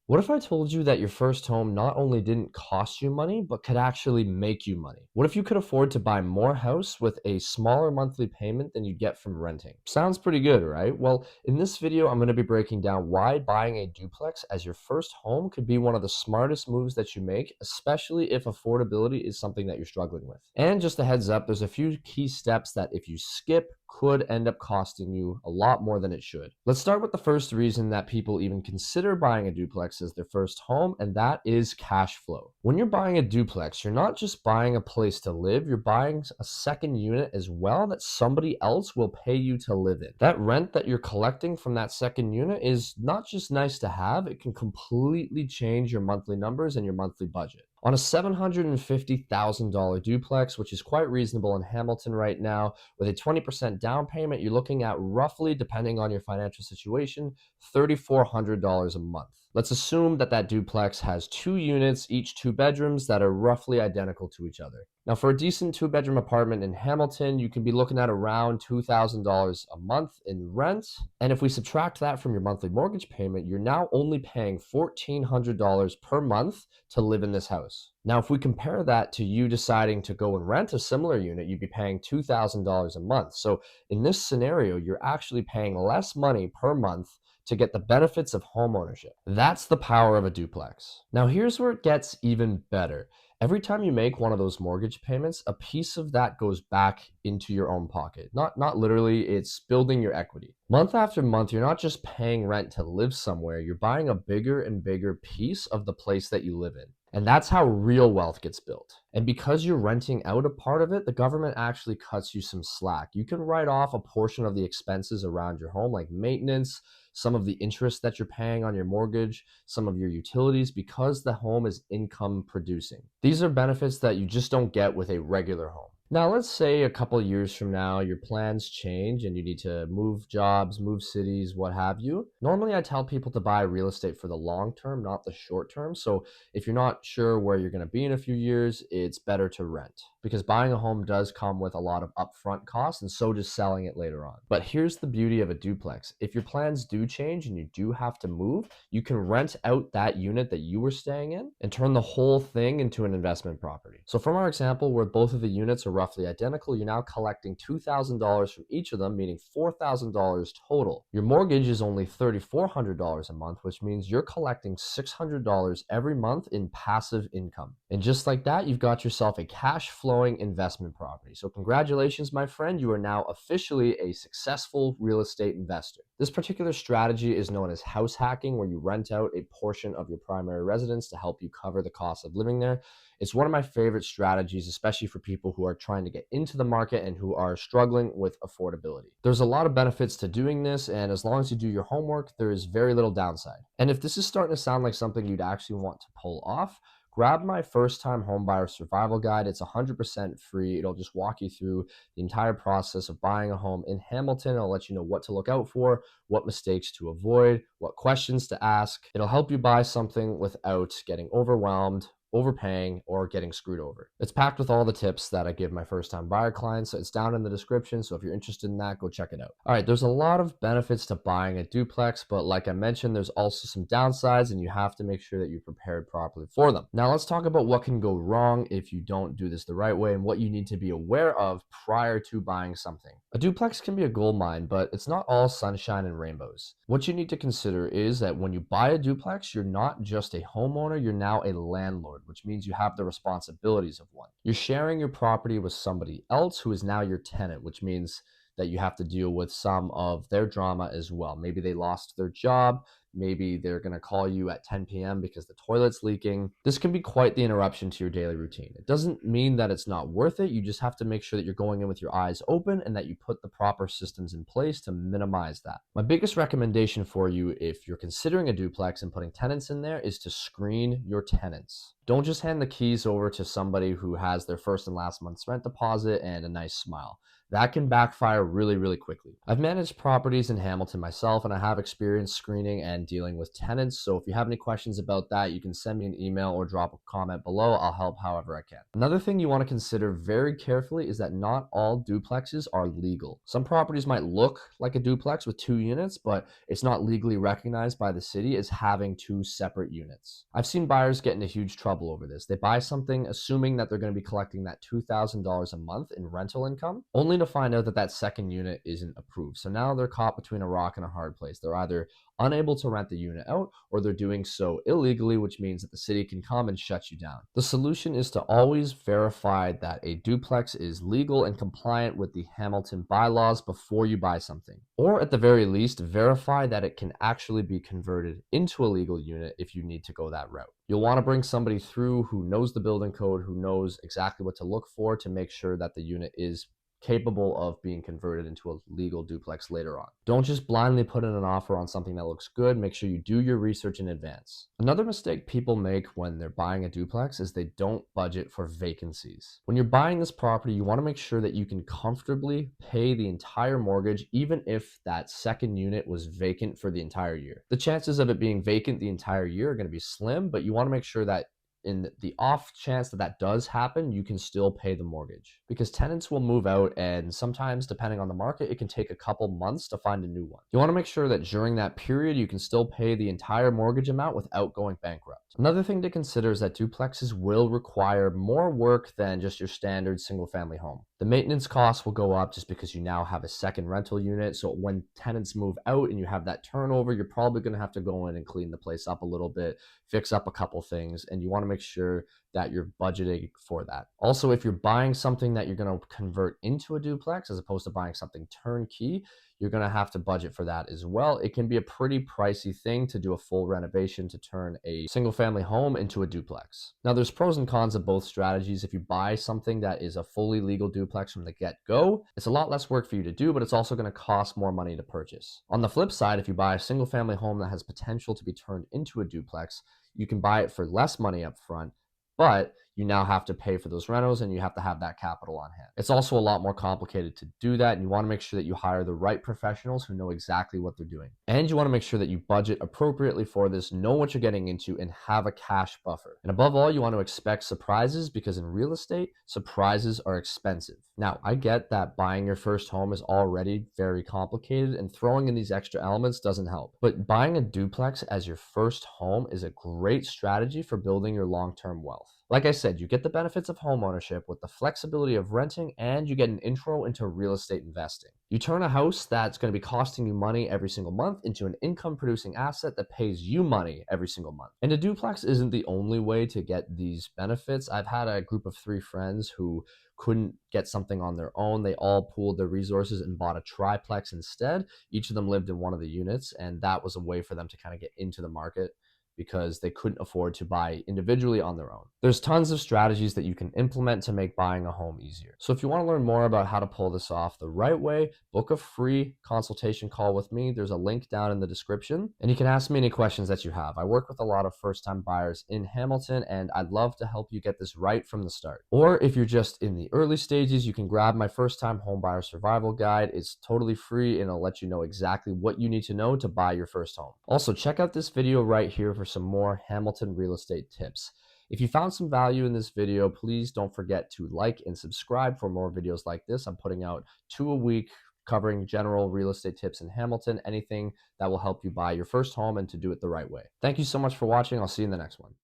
What if I told you that your first home not only didn't cost you money, but could actually make you money? What if you could afford to buy more house with a smaller monthly payment than you'd get from renting? Sounds pretty good, right? Well, in this video, I'm going to be breaking down why buying a duplex as your first home could be one of the smartest moves that you make, especially if affordability is something that you're struggling with. And just a heads up, there's a few key steps that if you skip, could end up costing you a lot more than it should. Let's start with the first reason that people even consider buying a duplex as their first home, and that is cash flow. When you're buying a duplex, you're not just buying a place to live, you're buying a second unit as well that somebody else will pay you to live in. That rent that you're collecting from that second unit is not just nice to have, it can completely change your monthly numbers and your monthly budget. On a $750,000 duplex, which is quite reasonable in Hamilton right now, with a 20% down payment, you're looking at roughly, depending on your financial situation, $3,400 a month. Let's assume that that duplex has two units, each two bedrooms that are roughly identical to each other. Now, for a decent two-bedroom apartment in Hamilton, you can be looking at around $2,000 a month in rent. And if we subtract that from your monthly mortgage payment, you're now only paying $1,400 per month to live in this house. Now, if we compare that to you deciding to go and rent a similar unit, you'd be paying $2,000 a month. So in this scenario, you're actually paying less money per month to get the benefits of home ownership. That's the power of a duplex. Now, here's where it gets even better. Every time you make one of those mortgage payments, a piece of that goes back into your own pocket. Not literally, it's building your equity. Month after month, you're not just paying rent to live somewhere, you're buying a bigger and bigger piece of the place that you live in. And that's how real wealth gets built. And because you're renting out a part of it, the government actually cuts you some slack. You can write off a portion of the expenses around your home, like maintenance, some of the interest that you're paying on your mortgage, some of your utilities, because the home is income producing. These are benefits that you just don't get with a regular home. Now, let's say a couple of years from now, your plans change and you need to move jobs, move cities, what have you. Normally, I tell people to buy real estate for the long term, not the short term. So if you're not sure where you're going to be in a few years, it's better to rent because buying a home does come with a lot of upfront costs, and so does selling it later on. But here's the beauty of a duplex. If your plans do change and you do have to move, you can rent out that unit that you were staying in and turn the whole thing into an investment property. So from our example where both of the units are roughly identical, you're now collecting $2,000 from each of them, meaning $4,000 total. Your mortgage is only $3,400 a month, which means you're collecting $600 every month in passive income. And just like that, you've got yourself a cash flowing investment property. So congratulations, my friend, you are now officially a successful real estate investor. This particular strategy is known as house hacking, where you rent out a portion of your primary residence to help you cover the cost of living there. It's one of my favorite strategies, especially for people who are trying to get into the market and who are struggling with affordability. There's a lot of benefits to doing this, and as long as you do your homework, there is very little downside. And if this is starting to sound like something you'd actually want to pull off, grab my first time homebuyer survival guide. It's 100% free. It'll just walk you through the entire process of buying a home in Hamilton. I'll let you know what to look out for, what mistakes to avoid, what questions to ask. It'll help you buy something without getting overwhelmed, overpaying, or getting screwed over. It's packed with all the tips that I give my first time buyer clients. So it's down in the description. So if you're interested in that, go check it out. All right, there's a lot of benefits to buying a duplex, but like I mentioned, there's also some downsides and you have to make sure that you're prepared properly for them. Now let's talk about what can go wrong if you don't do this the right way and what you need to be aware of prior to buying something. A duplex can be a gold mine, but it's not all sunshine and rainbows. What you need to consider is that when you buy a duplex, you're not just a homeowner, you're now a landlord, which means you have the responsibilities of one. You're sharing your property with somebody else who is now your tenant, which means that you have to deal with some of their drama as well. Maybe they lost their job. Maybe they're going to call you at 10 p.m. because the toilet's leaking. This can be quite the interruption to your daily routine. It doesn't mean that it's not worth it. You just have to make sure that you're going in with your eyes open and that you put the proper systems in place to minimize that. My biggest recommendation for you if you're considering a duplex and putting tenants in there is to screen your tenants. Don't just hand the keys over to somebody who has their first and last month's rent deposit and a nice smile. that can backfire really, really quickly. I've managed properties in Hamilton myself, and I have experience screening and dealing with tenants. So if you have any questions about that, you can send me an email or drop a comment below. I'll help however I can. Another thing you want to consider very carefully is that not all duplexes are legal. Some properties might look like a duplex with 2 units, but it's not legally recognized by the city as having 2 separate units. I've seen buyers get into huge trouble over this. They buy something assuming that they're going to be collecting that $2,000 a month in rental income, only to find out that that second unit isn't approved. So now they're caught between a rock and a hard place. They're either unable to rent the unit out, or they're doing so illegally, which means that the city can come and shut you down. The solution is to always verify that a duplex is legal and compliant with the Hamilton bylaws before you buy something. Or at the very least, verify that it can actually be converted into a legal unit if you need to go that route. You'll want to bring somebody through who knows the building code, who knows exactly what to look for to make sure that the unit is capable of being converted into a legal duplex later on. Don't just blindly put in an offer on something that looks good. Make sure you do your research in advance. Another mistake people make when they're buying a duplex is they don't budget for vacancies. When you're buying this property, you want to make sure that you can comfortably pay the entire mortgage, even if that second unit was vacant for the entire year. The chances of it being vacant the entire year are going to be slim, but you want to make sure that in the off chance that that does happen, you can still pay the mortgage, because tenants will move out, and sometimes, depending on the market, it can take a couple months to find a new one. You want to make sure that during that period, you can still pay the entire mortgage amount without going bankrupt. Another thing to consider is that duplexes will require more work than just your standard single family home. The maintenance costs will go up just because you now have a second rental unit. So when tenants move out and you have that turnover, you're probably going to have to go in and clean the place up a little bit, fix up a couple things, and you want to make sure that you're budgeting for that. Also, if you're buying something that you're going to convert into a duplex as opposed to buying something turnkey, you're going to have to budget for that as well. It can be a pretty pricey thing to do a full renovation to turn a single family home into a duplex. Now, there's pros and cons of both strategies. If you buy something that is a fully legal duplex from the get-go, it's a lot less work for you to do, but it's also going to cost more money to purchase. On the flip side, if you buy a single family home that has potential to be turned into a duplex, you can buy it for less money up front, but you now have to pay for those rentals and you have to have that capital on hand. It's also a lot more complicated to do that, and you want to make sure that you hire the right professionals who know exactly what they're doing. And you want to make sure that you budget appropriately for this, know what you're getting into, and have a cash buffer. And above all, you want to expect surprises, because in real estate, surprises are expensive. Now, I get that buying your first home is already very complicated, and throwing in these extra elements doesn't help. But buying a duplex as your first home is a great strategy for building your long-term wealth. Like I said, you get the benefits of homeownership with the flexibility of renting, and you get an intro into real estate investing. You turn a house that's going to be costing you money every single month into an income producing asset that pays you money every single month. And a duplex isn't the only way to get these benefits. I've had a group of 3 friends who couldn't get something on their own. They all pooled their resources and bought a triplex instead. Each of them lived in one of the units, and that was a way for them to kind of get into the market, because they couldn't afford to buy individually on their own. There's tons of strategies that you can implement to make buying a home easier. So if you want to learn more about how to pull this off the right way, book a free consultation call with me. There's a link down in the description, and you can ask me any questions that you have. I work with a lot of first-time buyers in Hamilton, and I'd love to help you get this right from the start. Or if you're just in the early stages, you can grab my first-time home buyer survival guide. It's totally free, and it'll let you know exactly what you need to know to buy your first home. Also, check out this video right here for some more Hamilton real estate tips. If you found some value in this video, please don't forget to like and subscribe for more videos like this. I'm putting out 2 a week covering general real estate tips in Hamilton, anything that will help you buy your first home and to do it the right way. Thank you so much for watching. I'll see you in the next one.